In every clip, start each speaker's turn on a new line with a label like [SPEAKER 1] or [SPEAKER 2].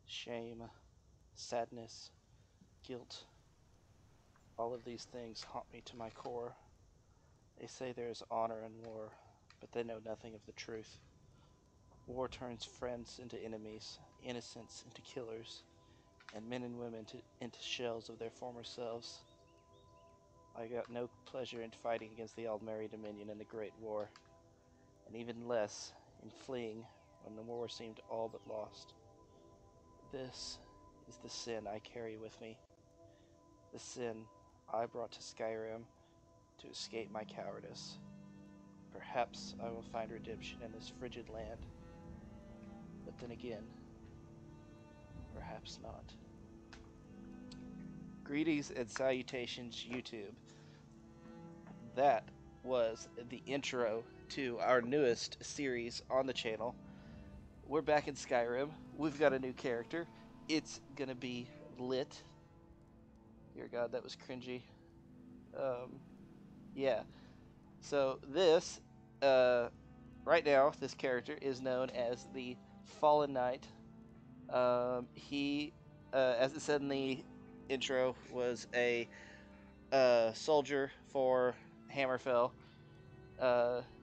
[SPEAKER 1] shame, sadness, guilt. All of these things haunt me to my core. They say there is honor in war, but they know nothing of the truth. War turns friends into enemies, innocents into killers, and men and women into shells of their former selves. I got no pleasure in fighting against the Aldmeri Dominion in the Great War, and even less in fleeing when the war seemed all but lost. This is the sin I carry with me, the sin I brought to Skyrim to escape my cowardice. Perhaps I will find redemption in this frigid land, but then again, perhaps not. Greetings and salutations, YouTube. That was the intro to our newest series on the channel. We're back in Skyrim. We've got a new character. It's gonna be lit. Dear God, that was cringy. Yeah. So this, right now, this character is known as the Fallen Knight. He, as it said in the intro, was a soldier for Hammerfell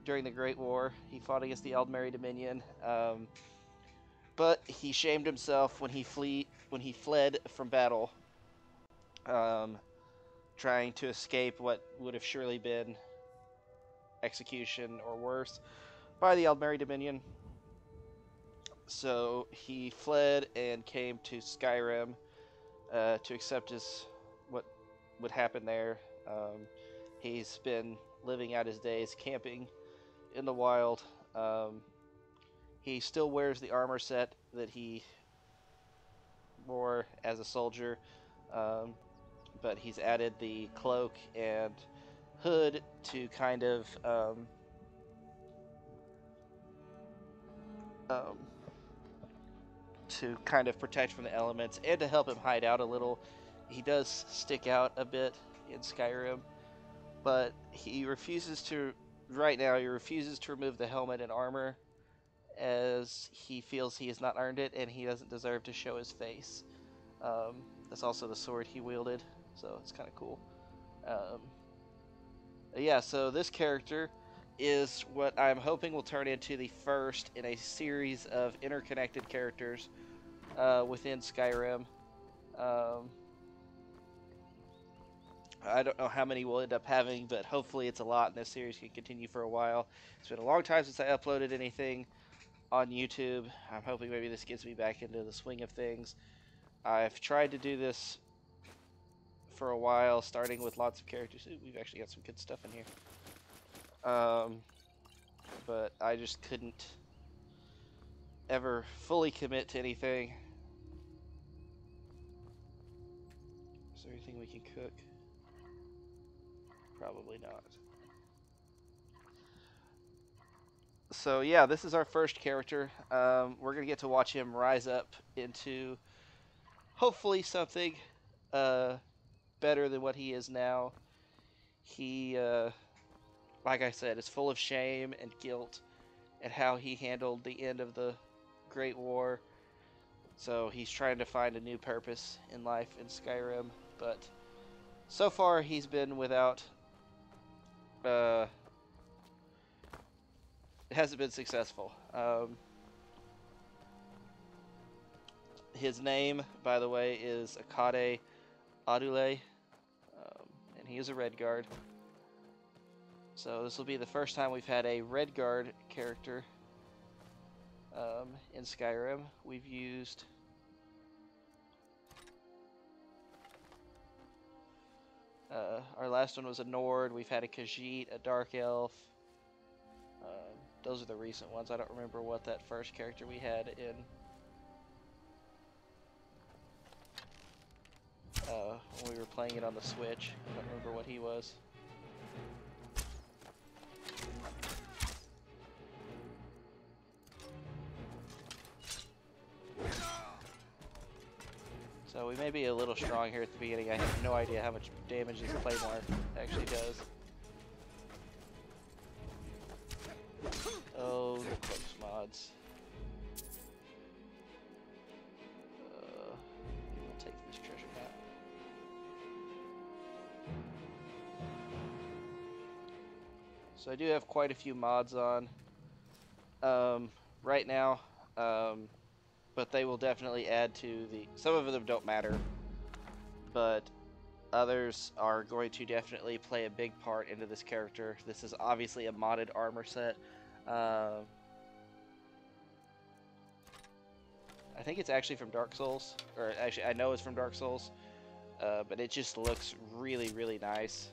[SPEAKER 1] during the Great War. He fought against the Aldmeri Dominion, but he shamed himself when he fled from battle, trying to escape what would have surely been execution or worse by the Aldmeri Dominion. So he fled and came to Skyrim to accept what would happen there. He's been living out his days camping in the wild. He still wears the armor set that he wore as a soldier, but he's added the cloak and hood to kind of protect from the elements and to help him hide out a little. He does stick out a bit in Skyrim, but he refuses to remove the helmet and armor, as he feels he has not earned it and he doesn't deserve to show his face. That's also the sword he wielded, so it's kind of cool. Yeah, so this character is what I'm hoping will turn into the first in a series of interconnected characters within Skyrim. I don't know how many we'll end up having, but hopefully it's a lot, and this series can continue for a while. It's been a long time since I uploaded anything on YouTube. I'm hoping maybe this gets me back into the swing of things. I've tried to do this for a while, starting with lots of characters. Ooh, we've actually got some good stuff in here. But I just couldn't ever fully commit to anything. Is there anything we can cook? Probably not. So yeah, this is our first character. We're gonna get to watch him rise up into hopefully something better than what he is now. He, like I said, is full of shame and guilt at how he handled the end of the Great War. So he's trying to find a new purpose in life in Skyrim, but so far he's been without it hasn't been successful. His name, by the way, is Akade Adule, and he is a Redguard. So this will be the first time we've had a Redguard character in Skyrim. We've used our last one was a Nord. We've had a Khajiit, a Dark Elf. Those are the recent ones. I don't remember what that first character we had in when we were playing it on the Switch. I don't remember what he was. So we may be a little strong here at the beginning. I have no idea how much damage this Claymore actually does. Oh, the close mods. So I do have quite a few mods on right now, but they will definitely add to the... Some of them don't matter, but others are going to definitely play a big part into this character. This is obviously a modded armor set. I think it's actually from Dark Souls, or actually I know it's from Dark Souls, but it just looks really, really nice.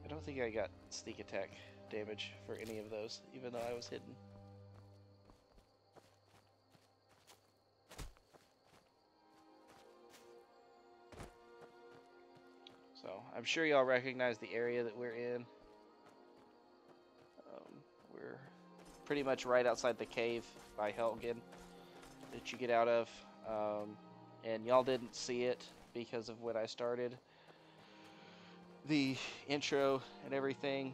[SPEAKER 1] I don't think I got sneak attack damage for any of those, even though I was hidden. So, I'm sure y'all recognize the area that we're in. We're pretty much right outside the cave by Helgen that you get out of. And y'all didn't see it because of when I started the intro and everything.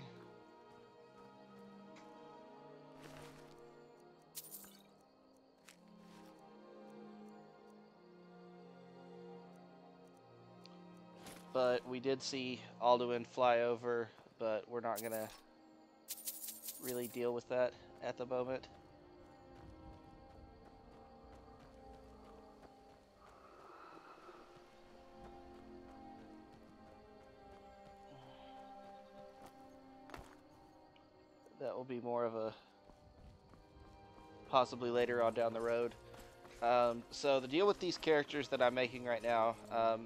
[SPEAKER 1] But we did see Alduin fly over, but we're not gonna really deal with that at the moment. That will be more of a possibly later on down the road. So the deal with these characters that I'm making right now,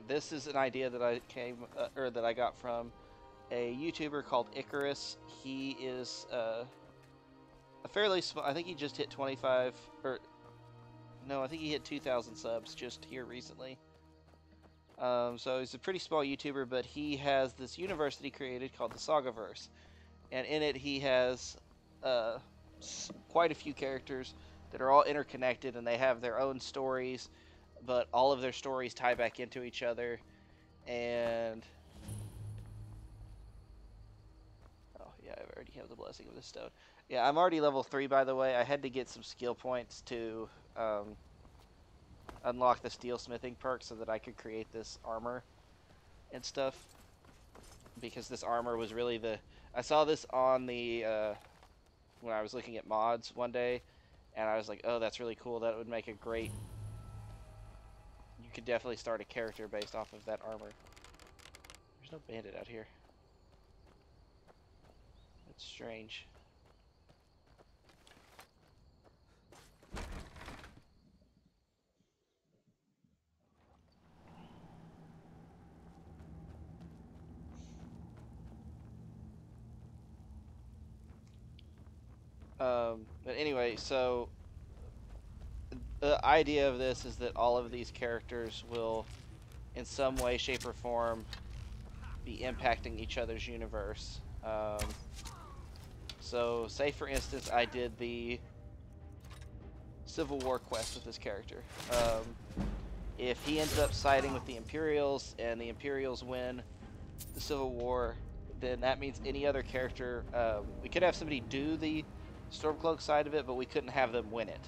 [SPEAKER 1] this is an idea that I got from a YouTuber called Icarus. He is a fairly small. I think he just hit 25, or no, I think he hit 2,000 subs just here recently. So he's a pretty small YouTuber, but he has this universe that he created called the Sagaverse, and in it he has quite a few characters that are all interconnected, and they have their own stories, but all of their stories tie back into each other. And oh yeah, I already have the blessing of the stone. Yeah, I'm already level 3, by the way. I had to get some skill points to unlock the steelsmithing perk so that I could create this armor and stuff, because this armor was really the... I saw this on the when I was looking at mods one day, and I was like, oh, that's really cool. That would make a great... You could definitely start a character based off of that armor. There's no bandit out here. That's strange. But anyway, so the idea of this is that all of these characters will, in some way, shape, or form, be impacting each other's universe. So, say for instance, I did the Civil War quest with this character. If he ends up siding with the Imperials, and the Imperials win the Civil War, then that means any other character... we could have somebody do the Stormcloak side of it, but we couldn't have them win it.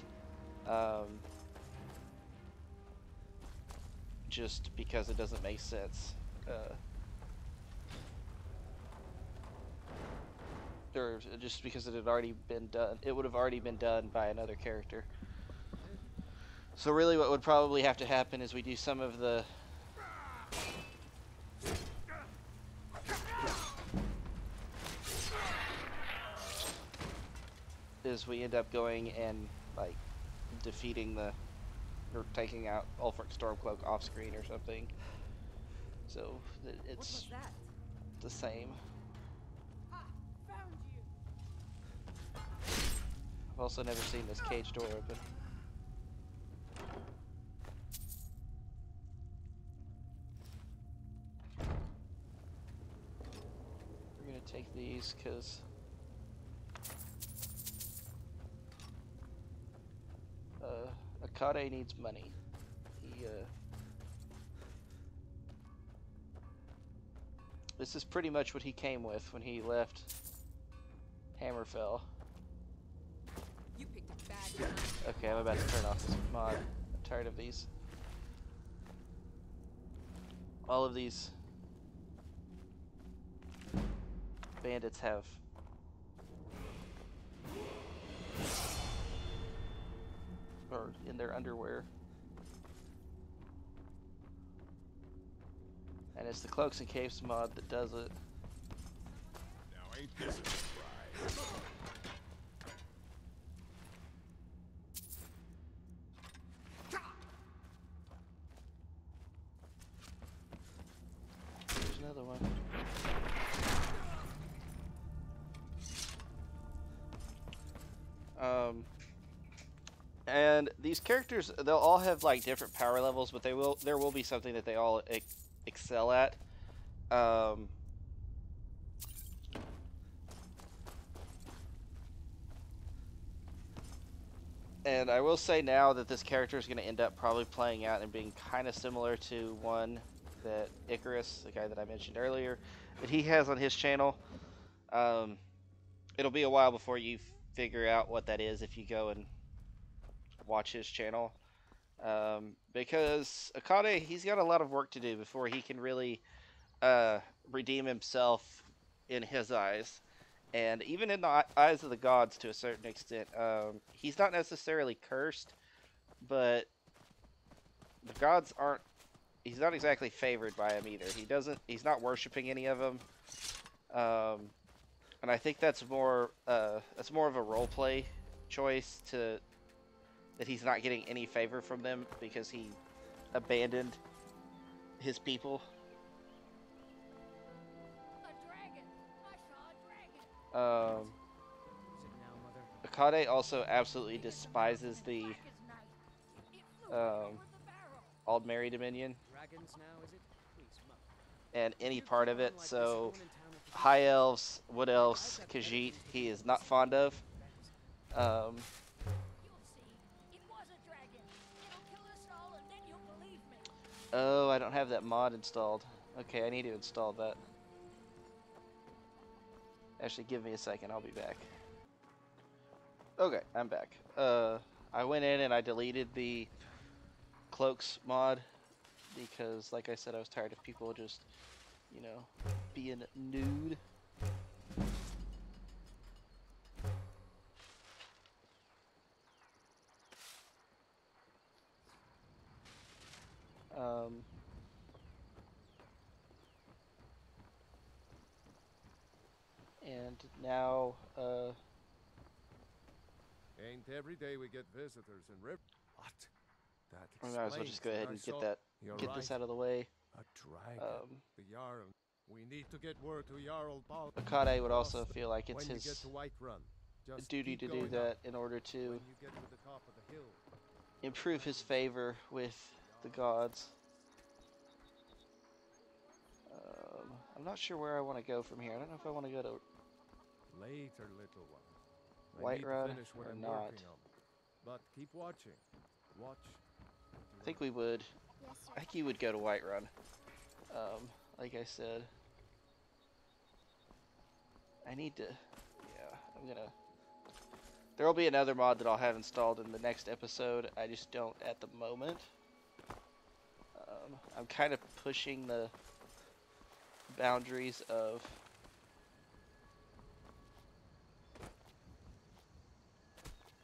[SPEAKER 1] Just because it doesn't make sense. Or just because it had already been done. It would have already been done by another character. So really what would probably have to happen is we do some of the... is we end up going and, like, defeating the... or taking out Ulfric Stormcloak off screen or something. So it's the same. I've also never seen this cage door open. We're gonna take these because Akade needs money. He this is pretty much what he came with when he left Hammerfell.
[SPEAKER 2] You picked a bad time.
[SPEAKER 1] Okay, I'm about to turn off this mod. I'm tired of these. all of these bandits have or in their underwear. And it's the Cloaks and Capes mod that does it.
[SPEAKER 3] Now ain't this a surprise?
[SPEAKER 1] There's another one. And these characters, they'll all have like different power levels, but there will be something that they all excel at. And I will say now that this character is going to end up probably playing out and being kind of similar to one that Icarus, the guy that I mentioned earlier, that he has on his channel. It'll be a while before you figure out what that is if you go and watch his channel. Because Akane, he's got a lot of work to do before he can really redeem himself in his eyes. And even in the eyes of the gods to a certain extent, he's not necessarily cursed, but the gods aren't, he's not exactly favored by him either. He's not worshiping any of them. And I think that's more of a roleplay choice that he's not getting any favor from them because he abandoned his people. Akane also absolutely despises the Aldmeri Dominion and any part of it. So High Elves, Wood Elves, Khajiit, he is not fond of. Oh, I don't have that mod installed. Okay, I need to install that. Actually, give me a second. I'll be back. Okay, I'm back. I went in and I deleted the Cloaks mod because, like I said, I was tired of people just, you know, being nude. And now,
[SPEAKER 3] Ain't every day we get visitors in River. What? That
[SPEAKER 1] I might as well just go ahead and get this out of the way.
[SPEAKER 3] A dragon. The Jarl. We need to get word to Jarl Bal.
[SPEAKER 1] Akane would also feel like it's his
[SPEAKER 3] Just
[SPEAKER 1] duty to do that in order to
[SPEAKER 3] when you get to the top of the hill.
[SPEAKER 1] improve his favor with the gods. I'm not sure where I want to go from here. I don't know if I want to go to
[SPEAKER 3] Later, little one.
[SPEAKER 1] Whiterun or not.
[SPEAKER 3] But keep watching. Watch.
[SPEAKER 1] I think we would. I think you would go to Whiterun. Like I said. I need to... Yeah, I'm gonna... There'll be another mod that I'll have installed in the next episode. I just don't at the moment. I'm kind of pushing the boundaries of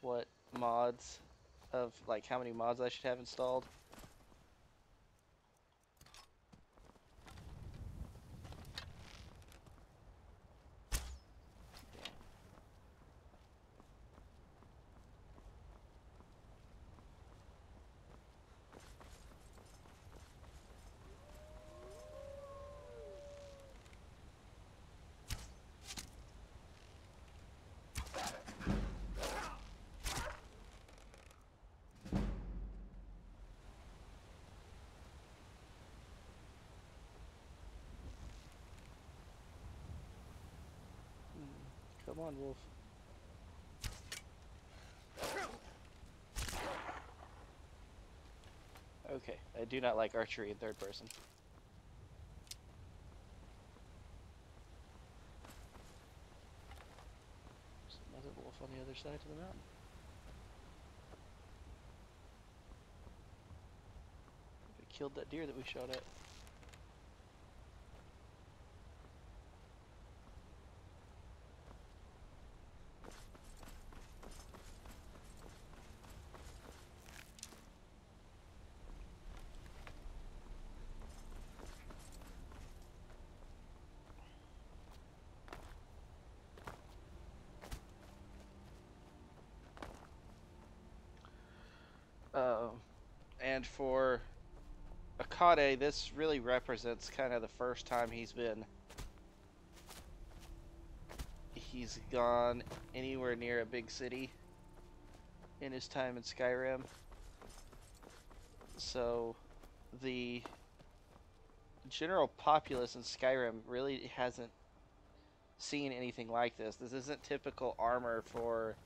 [SPEAKER 1] what mods of like how many mods I should have installed. Come on, wolf. Okay, I do not like archery in third person. There's another wolf on the other side of the mountain. We killed that deer that we shot at. And for Akade, this really represents kind of the first time he's gone anywhere near a big city in his time in Skyrim. So the general populace in Skyrim really hasn't seen anything like this. This isn't typical armor for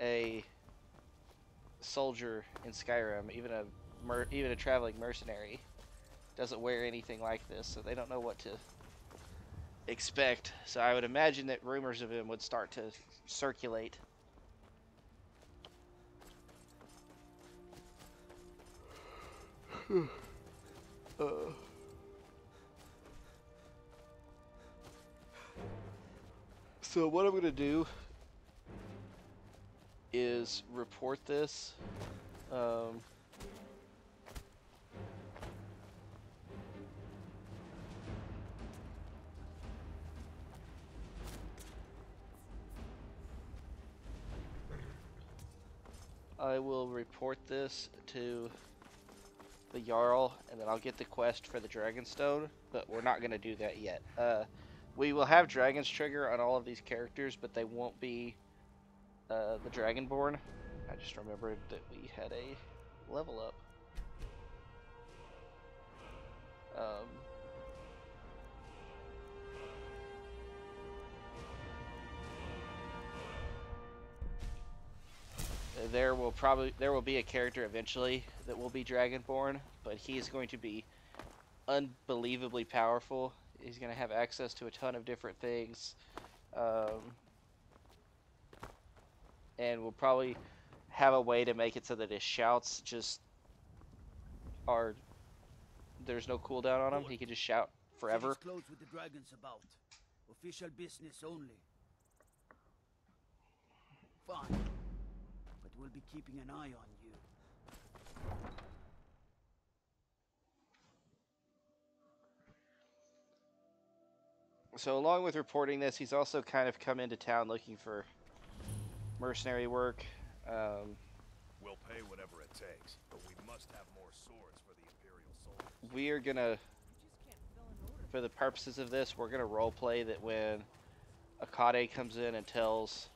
[SPEAKER 1] a soldier in Skyrim. Even a traveling mercenary doesn't wear anything like this, so they don't know what to expect. So I would imagine that rumors of him would start to circulate. So what I'm gonna do is report this. I will report this to the Jarl, and then I'll get the quest for the Dragonstone, but we're not going to do that yet. We will have Dragon's Trigger on all of these characters, but they won't be the Dragonborn. I just remembered that we had a level up. There will be a character eventually that will be Dragonborn, but he is going to be unbelievably powerful. He's going to have access to a ton of different things, and we'll probably have a way to make it so that his shouts just are, there's no cooldown on him. He can just shout forever.
[SPEAKER 4] Close with the dragons about. Official business only. Fine. But we'll be keeping an eye on you.
[SPEAKER 1] So along with reporting this, he's also kind of come into town looking for mercenary work.
[SPEAKER 5] We'll pay whatever it takes, but we must have more swords for the Imperial soldiers.
[SPEAKER 1] We are gonna, for the purposes of this, we're gonna roleplay that when Akade comes in and tells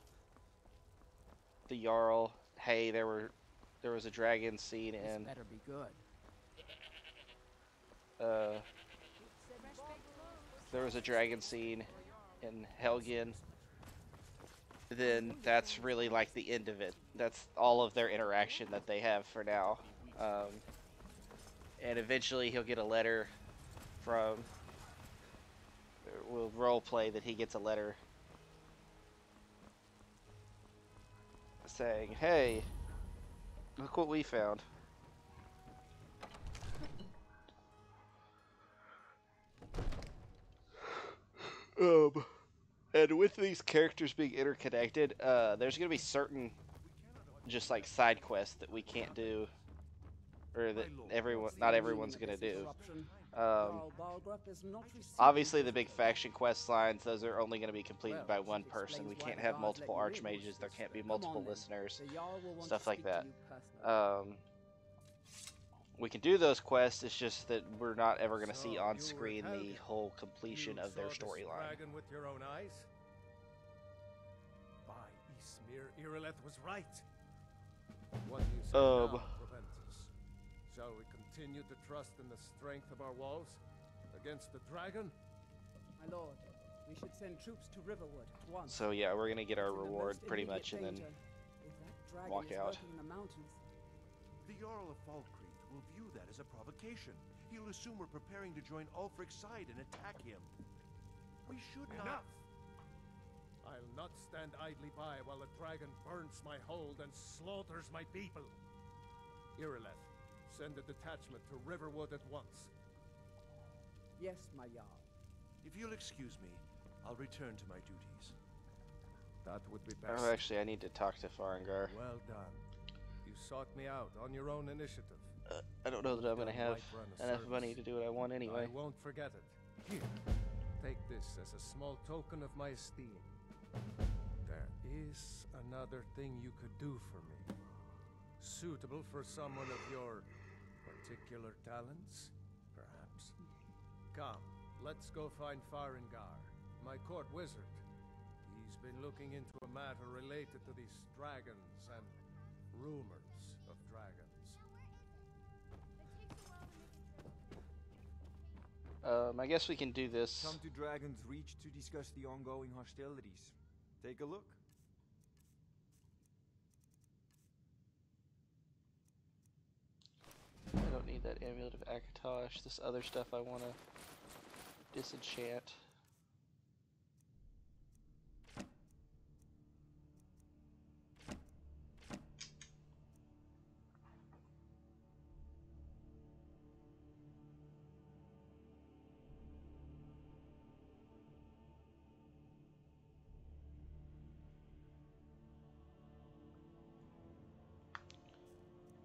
[SPEAKER 1] the Jarl, hey, there was a dragon seen in
[SPEAKER 4] Better be good.
[SPEAKER 1] there was a dragon scene in Helgen, then that's really like the end of it. That's all of their interaction that they have for now. And eventually he'll get a letter from, we'll roleplay that he gets a letter saying, hey, look what we found. And with these characters being interconnected, there's gonna be certain just like side quests that we can't do, or that not everyone's gonna do. Obviously the big faction quest lines, those are only gonna be completed by one person. We can't have multiple archmages, there can't be multiple listeners, stuff like that. We can do those quests, it's just that we're not ever going to see on screen the whole completion of their storyline.
[SPEAKER 3] Dragon with your own eyes? By Ysmir, Irileth was right. What do you say now, Proventus? Shall we continue to trust in the strength of our walls against the dragon?
[SPEAKER 6] My lord, we should send troops to Riverwood at once.
[SPEAKER 1] So yeah, we're going to get our reward pretty much and then walk out.
[SPEAKER 5] The Jarl of Falkreath will view that as a provocation. He'll assume we're preparing to join Ulfric's side and attack him. We should not...
[SPEAKER 3] Enough! I'll not stand idly by while the dragon burns my hold and slaughters my people. Irileth, send a detachment to Riverwood at once.
[SPEAKER 6] Yes, my Jarl.
[SPEAKER 5] If you'll excuse me, I'll return to my duties.
[SPEAKER 3] That would be best.
[SPEAKER 1] Oh, actually, I need to talk to Farengar.
[SPEAKER 3] Well done. You sought me out on your own initiative.
[SPEAKER 1] I don't know that I'm going to have enough money to do what I want anyway.
[SPEAKER 3] I won't forget it. Here, take this as a small token of my esteem. There is another thing you could do for me. Suitable for someone of your particular talents, perhaps? Come, let's go find Farengar, my court wizard. He's been looking into a matter related to these dragons and rumors of dragons.
[SPEAKER 1] I guess we can do this.
[SPEAKER 7] Come to Dragon's Reach to discuss the ongoing hostilities. Take a look.
[SPEAKER 1] I don't need that Amulet of Akatosh. This other stuff I want to disenchant.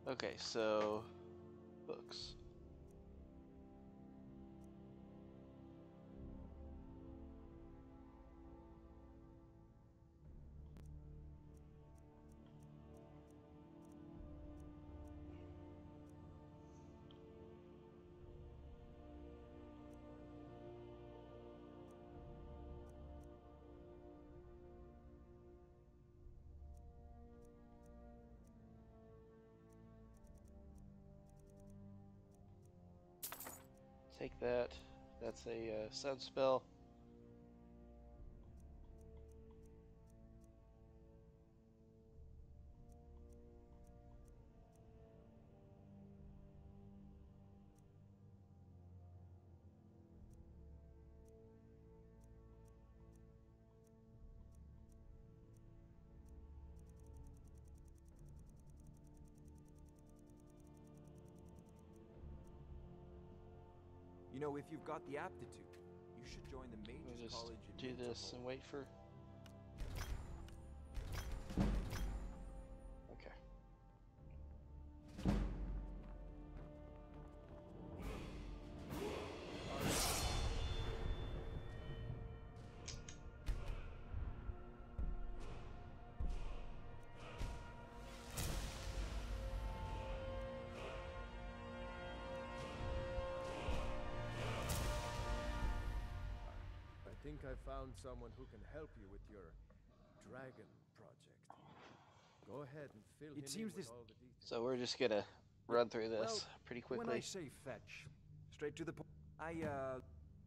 [SPEAKER 1] Okay, so books. Take that. That's a sun spell.
[SPEAKER 7] You know, if you've got the aptitude, you should join the
[SPEAKER 1] We'll
[SPEAKER 7] Mages
[SPEAKER 1] just
[SPEAKER 7] College in
[SPEAKER 1] do this
[SPEAKER 7] Winterhold.
[SPEAKER 1] and wait for. Okay.
[SPEAKER 3] I think I found someone who can help you with your dragon project. Go ahead and fill him
[SPEAKER 7] seems
[SPEAKER 3] in with
[SPEAKER 7] this-
[SPEAKER 3] all the details.
[SPEAKER 1] So we're just gonna run through this
[SPEAKER 7] Well,
[SPEAKER 1] pretty
[SPEAKER 7] When I
[SPEAKER 1] quickly.
[SPEAKER 7] say fetch, straight to the point.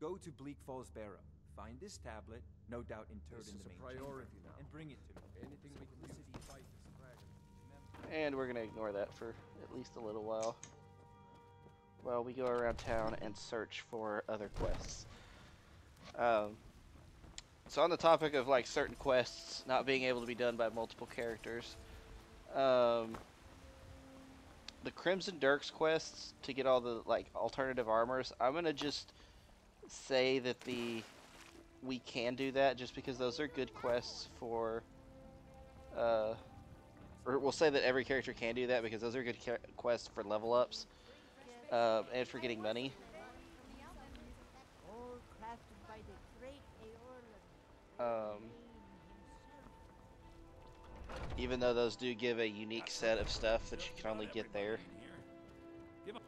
[SPEAKER 7] Go to Bleak Falls Barrow. Find this tablet, no doubt interred
[SPEAKER 3] This
[SPEAKER 7] in
[SPEAKER 3] is
[SPEAKER 7] the
[SPEAKER 3] a
[SPEAKER 7] main
[SPEAKER 3] priority
[SPEAKER 7] chamber,
[SPEAKER 3] now.
[SPEAKER 7] and bring it to me.
[SPEAKER 3] Anything we can use to fight this dragon.
[SPEAKER 1] And we're gonna ignore that for at least a little while. While we go around town and search for other quests. So on the topic of like certain quests not being able to be done by multiple characters, the Crimson Dirks quests to get all the like alternative armors, I'm gonna just say that we can do that just because those are good quests for or we'll say that every character can do that because those are good quests for level ups and for getting money.
[SPEAKER 8] All crafted by the great Aorlan.
[SPEAKER 1] Even though those do give a unique set of stuff that you can only get there.
[SPEAKER 9] Give 'em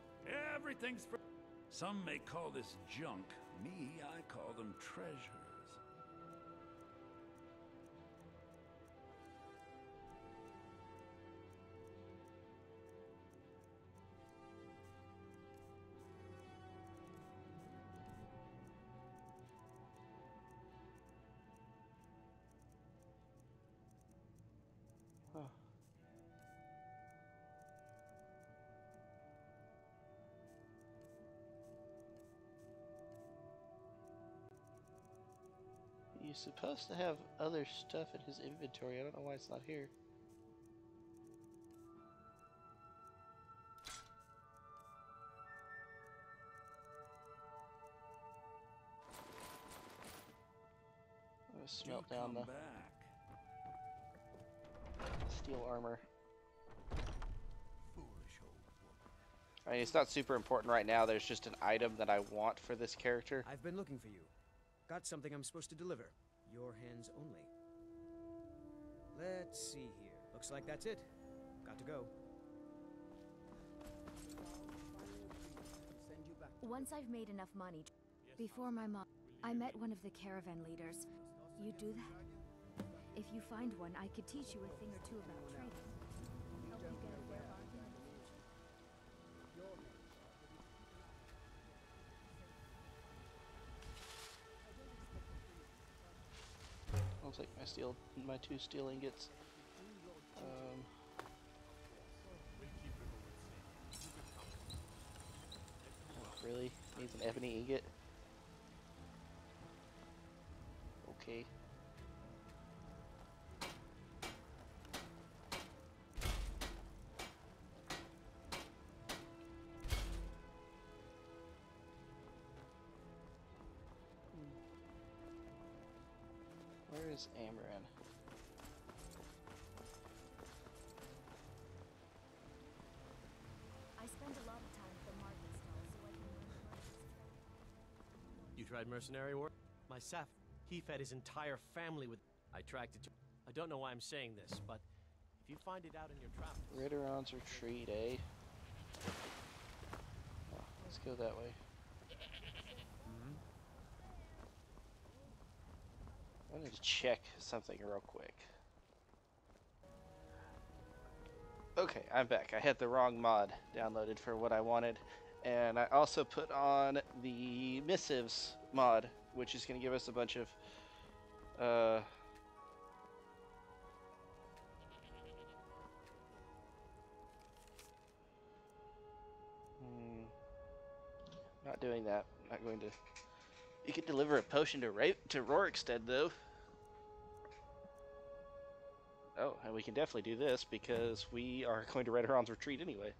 [SPEAKER 9] everything's for. Some may call this junk. Me, I call them treasures.
[SPEAKER 1] Huh. He's supposed to have other stuff in his inventory. I don't know why it's not here. I'm gonna smelt
[SPEAKER 9] Do
[SPEAKER 1] down
[SPEAKER 9] come
[SPEAKER 1] the
[SPEAKER 9] back.
[SPEAKER 1] steel armor.
[SPEAKER 9] Foolish old woman.
[SPEAKER 1] I mean, it's not super important right now. There's just an item that I want for this character.
[SPEAKER 4] I've been looking for you. Got something I'm supposed to deliver. Your hands only. Let's see here. Looks like that's it. Got to go.
[SPEAKER 10] Once I've made enough money, before my mom, I met one of the caravan leaders. You do that? If you find one, I could teach you a thing or two about trading. Help you get a fair bargain in the future.
[SPEAKER 1] I'll take my 2 steel ingots. Oh, really? Needs an ebony ingot? Okay. Where is Amaran?
[SPEAKER 10] I spend a lot of time at the market stall so I can learn the merchant's trade.
[SPEAKER 11] You tried mercenary work? My Saf, he fed his entire family with... I tracked it to... I don't know why I'm saying this, but if you find it out in your travels...
[SPEAKER 1] Ritteron's retreat, eh? Oh, let's go that way. I wanted to check something real quick. Okay, I'm back. I had the wrong mod downloaded for what I wanted. And I also put on the missives mod, which is going to give us a bunch of not doing that. Not going to. You can deliver a potion to Rorikstead, though. Oh, and we can definitely do this because we are going to Ritteron's retreat anyway.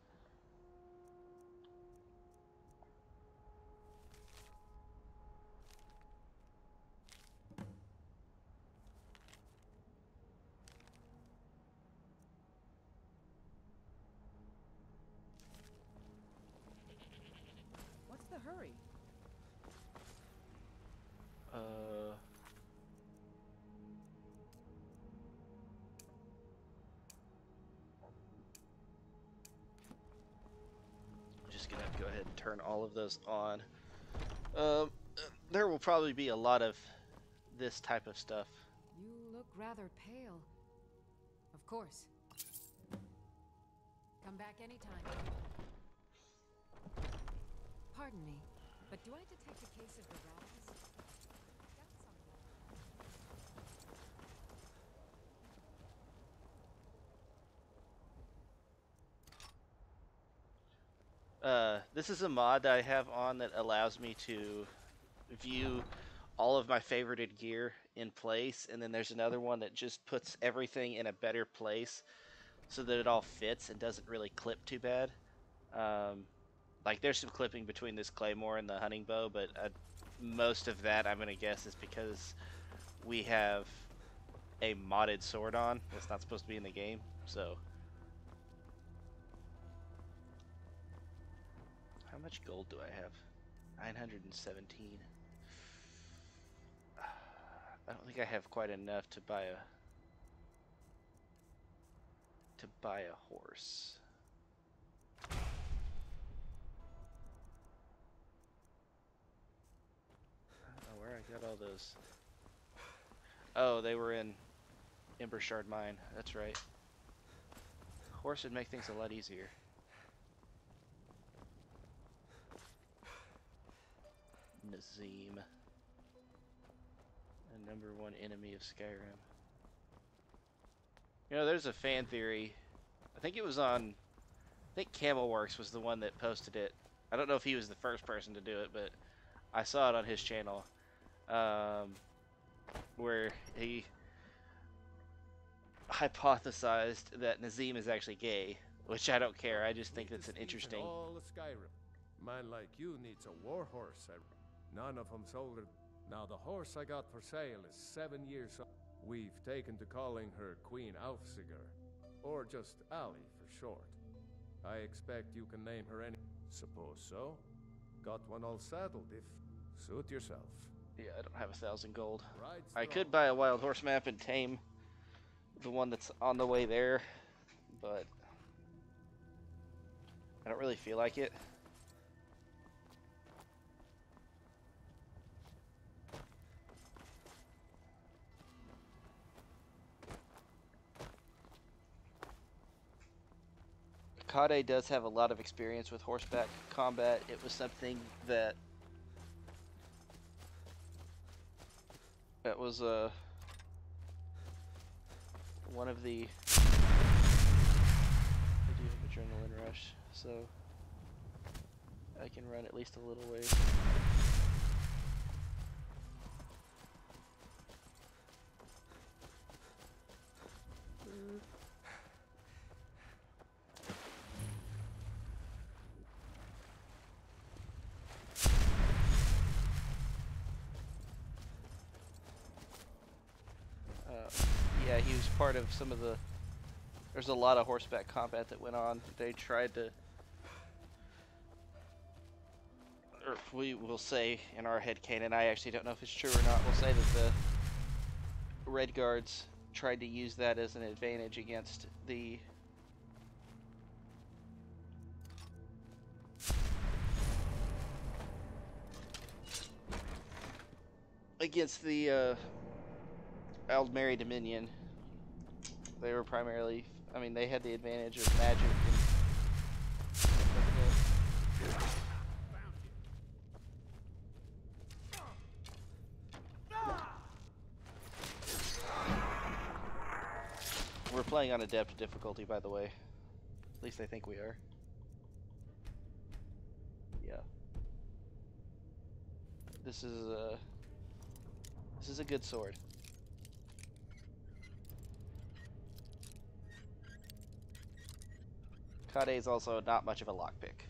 [SPEAKER 6] What's the hurry?
[SPEAKER 1] Just gonna have to go ahead and turn all of those on. There will probably be a lot of this type of stuff.
[SPEAKER 2] You look rather pale. Of course. Come back anytime. Pardon me, but do I detect a case of the rattles? Got some.
[SPEAKER 1] This is a mod that I have on that allows me to view all of my favorited gear in place, and then there's another one that just puts everything in a better place so that it all fits and doesn't really clip too bad. Like there's some clipping between this claymore and the hunting bow, but most of that I'm gonna guess is because we have a modded sword on that's not supposed to be in the game. So how much gold do I have? 917. I don't think I have quite enough to buy a horse. I don't know where I got all those. Oh, they were in Embershard Mine. That's right. Horse would make things a lot easier. Nazim. The #1 enemy of Skyrim. You know, there's a fan theory. I think it was on... I think Camelworks was the one that posted it. I don't know if he was the first person to do it, but I saw it on his channel. Where he hypothesized that Nazim is actually gay, which I don't care. I just think that's an interesting...
[SPEAKER 3] All of Skyrim. Man like you needs a war horse. None of them's older. Now the horse I got for sale is 7 years old. We've taken to calling her Queen Aufsiger, or just Ali for short. I expect you can name her any. Suppose so. Got one all saddled if suit yourself.
[SPEAKER 1] Yeah, I don't have 1,000 gold.
[SPEAKER 3] Ride
[SPEAKER 1] I
[SPEAKER 3] strong.
[SPEAKER 1] could buy a wild horse map and tame the one that's on the way there, but I don't really feel like it. Akade does have a lot of experience with horseback combat. It was something that was one of the. I do have adrenaline rush, so I can run at least a little way. Yeah, he was part of some of the. There's a lot of horseback combat that went on. They tried to, or we will say in our headcanon, I actually don't know if it's true or not, we'll say that the Red Guards tried to use that as an advantage against the Aldmeri Dominion. They were primarily, I mean, they had the advantage of magic and stuff like that. We're playing on adept difficulty, by the way. At least I think we are. Yeah. This is a good sword. Kade is also not much of a lockpick.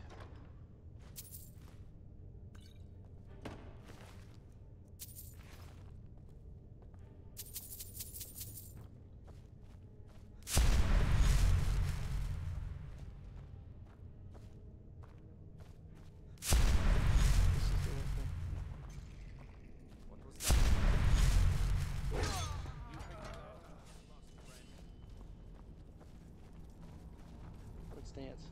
[SPEAKER 1] Let's dance.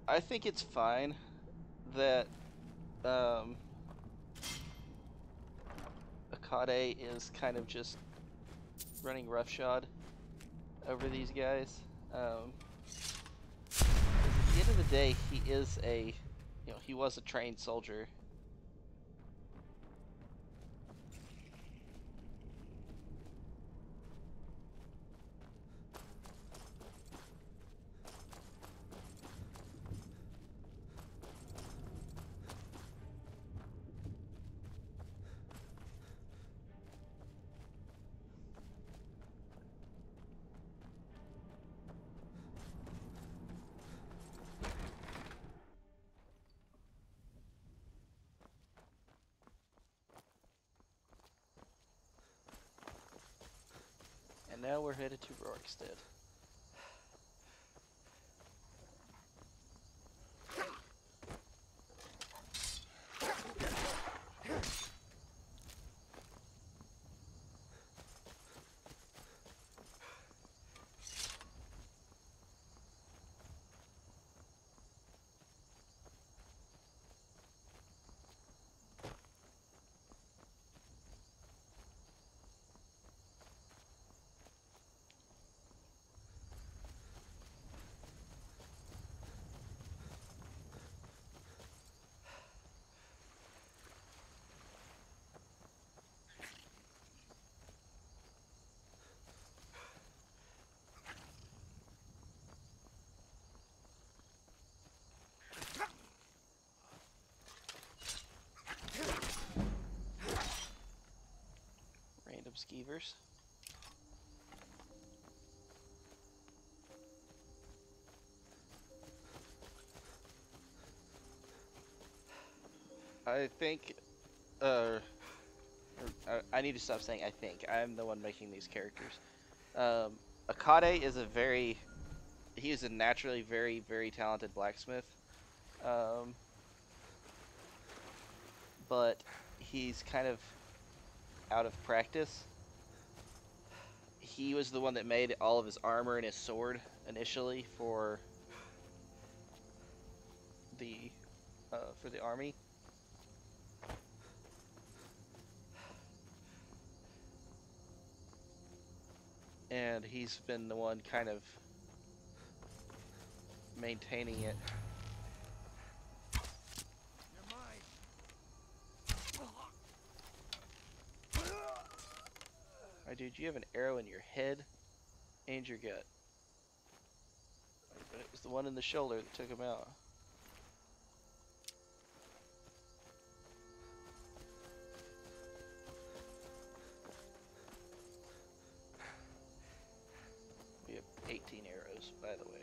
[SPEAKER 1] I think it's fine that Akade is kind of just running roughshod over these guys. 'Cause at the end of the day, he is he was a trained soldier. And now we're headed to Rorikstead. Random skeevers. I think, I need to stop saying I think. I'm the one making these characters. Akade is he is a naturally very, very talented blacksmith. But he's kind of out of practice. He was the one that made all of his armor and his sword initially for the for the army. And he's been the one kind of maintaining it.
[SPEAKER 5] You're mine.
[SPEAKER 1] My dude, you have an arrow in your head and your gut. But it was the one in the shoulder that took him out. We have 18 arrows, by the way.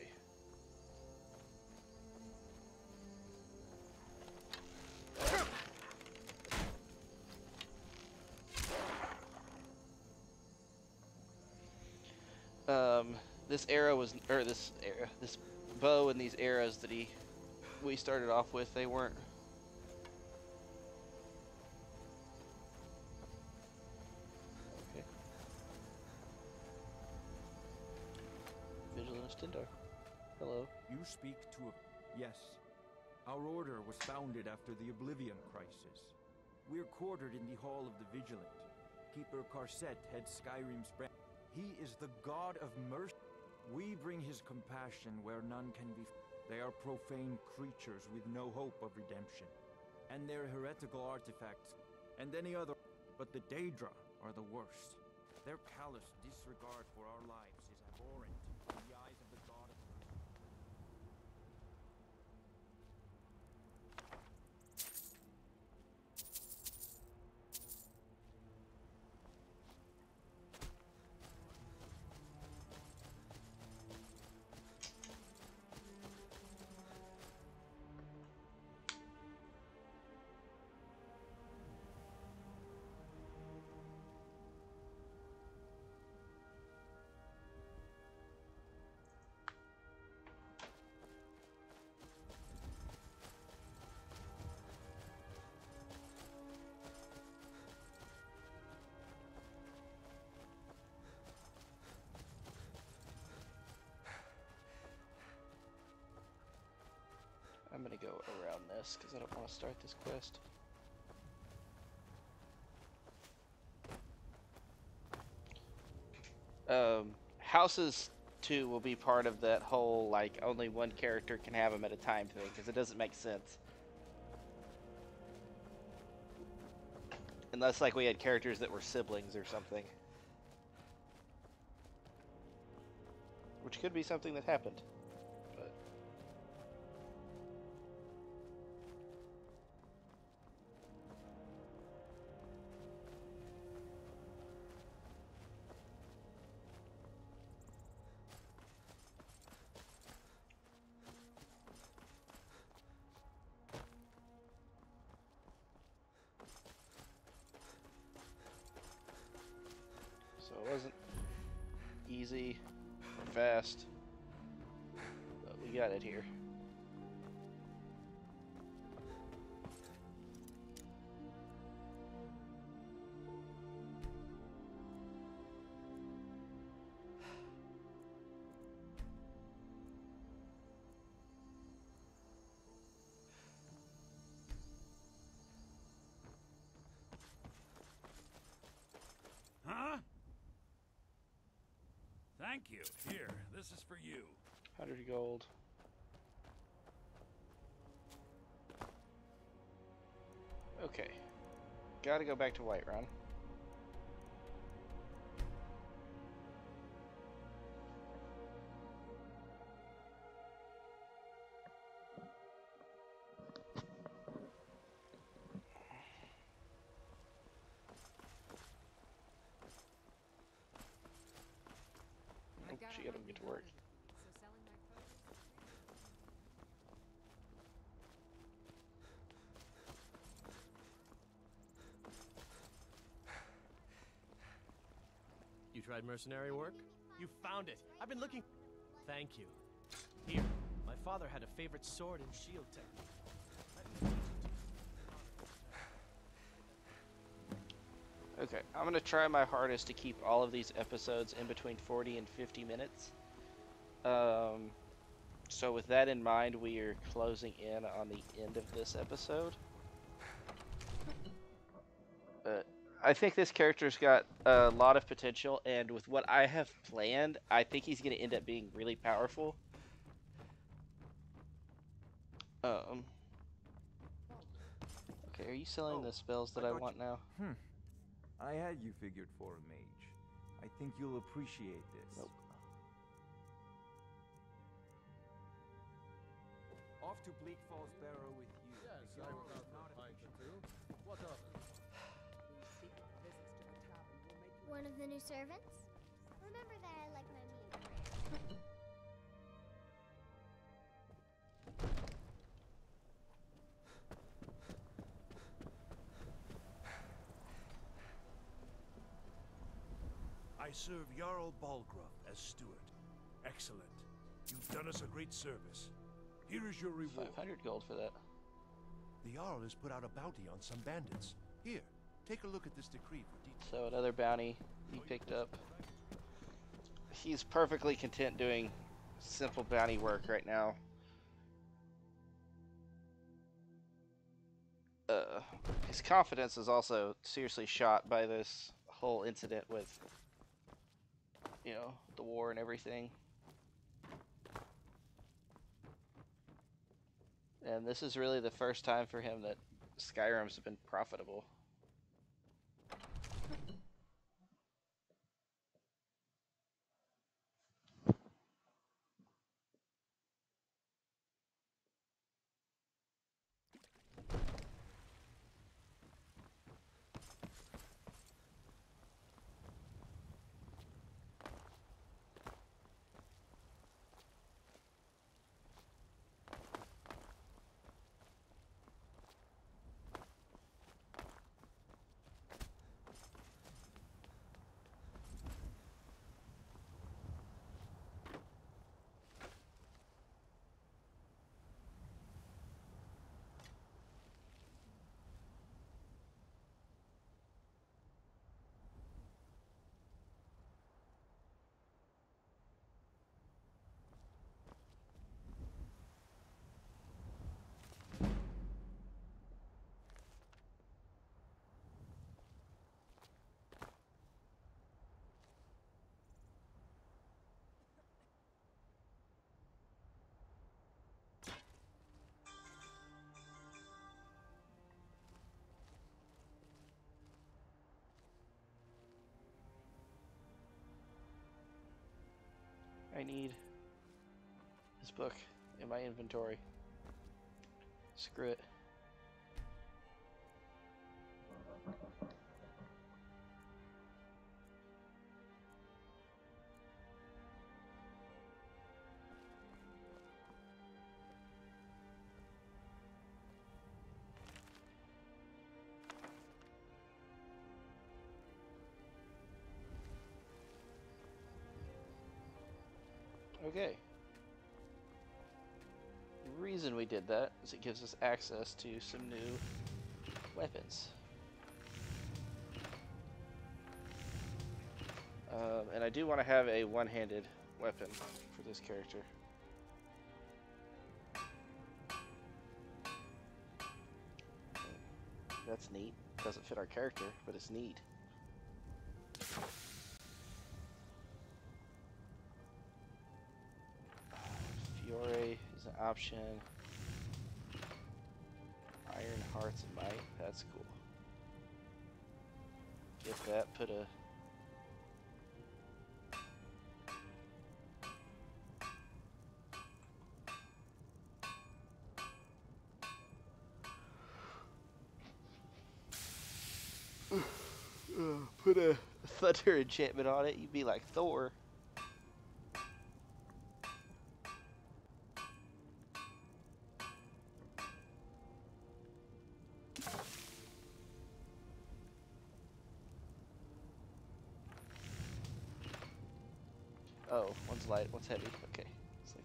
[SPEAKER 1] This arrow was, or this bow and these arrows that we started off with, they weren't. Okay. Vigilance Tindar. Hello.
[SPEAKER 7] You speak to a... Yes. Our order was founded after the Oblivion Crisis. We're quartered in the Hall of the Vigilant. Keeper Karset heads Skyrim's branch. He is the god of mercy. We bring his compassion where none can be. They are profane creatures with no hope of redemption. And their heretical artifacts, and any other. But the Daedra are the worst. Their callous disregard for our lives is abhorrent in the eyes of the god of mercy.
[SPEAKER 1] I'm gonna go around this because I don't want to start this quest. Houses 2 will be part of that whole, like, only one character can have them at a time thing, because it doesn't make sense. Unless, like, we had characters that were siblings or something. Which could be something that happened. But... So it wasn't easy or fast, but we got it here.
[SPEAKER 9] Huh? Thank you. Here, this is for you.
[SPEAKER 1] 100 gold. Okay. Gotta go back to Whiterun. Oh, she got him get to work.
[SPEAKER 2] So selling my produce is
[SPEAKER 11] You tried mercenary work? You found it. I've been looking. Thank you. Here, my father had a favorite sword and shield technique.
[SPEAKER 1] Okay, I'm gonna try my hardest to keep all of these episodes in between 40 and 50 minutes. So with that in mind, we are closing in on the end of this episode. I think this character's got a lot of potential, and with what I have planned, I think he's going to end up being really powerful. Okay, are you selling the spells that I want now?
[SPEAKER 7] I had you figured for a mage. I think you'll appreciate this.
[SPEAKER 1] Nope.
[SPEAKER 7] Off to Bleak Falls Barrow with you.
[SPEAKER 3] Yes, I would love to find the two. What of it?
[SPEAKER 6] These secret visits to the tavern will make you
[SPEAKER 12] One of the new servants? Remember that I like my meat rare.
[SPEAKER 5] I serve Jarl Balgruff as steward. Excellent. You've done us a great service. Here is your reward.
[SPEAKER 1] 500 gold for that.
[SPEAKER 5] The Jarl has put out a bounty on some bandits. Here, take a look at this decree for details.
[SPEAKER 1] So another bounty he picked up. He's perfectly content doing simple bounty work right now. His confidence is also seriously shot by this whole incident with, you know, the war and everything. And this is really the first time for him that Skyrim's been profitable. I need this book in my inventory. Screw it. Okay. The reason we did that is it gives us access to some new weapons. And I do want to have a one-handed weapon for this character. That's neat. Doesn't fit our character, but it's neat. Fiore is an option. Iron Hearts and Might, that's cool. Get that, put a... put a thunder enchantment on it, you'd be like Thor. Oh, one's light, one's heavy. Okay. It's like...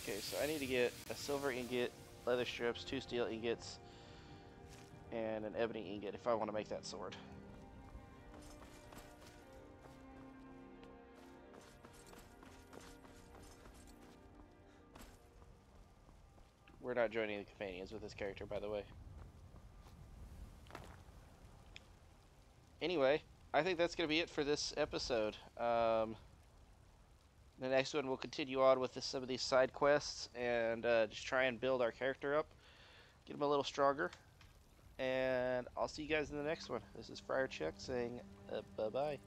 [SPEAKER 1] Okay, so I need to get a silver ingot, leather strips, 2 steel ingots, and an ebony ingot if I want to make that sword. We're not joining the companions with this character, by the way. Anyway, I think that's going to be it for this episode. The next one we'll continue on with some of these side quests and just try and build our character up, get him a little stronger, and I'll see you guys in the next one. This is Friar Chuck saying bye-bye.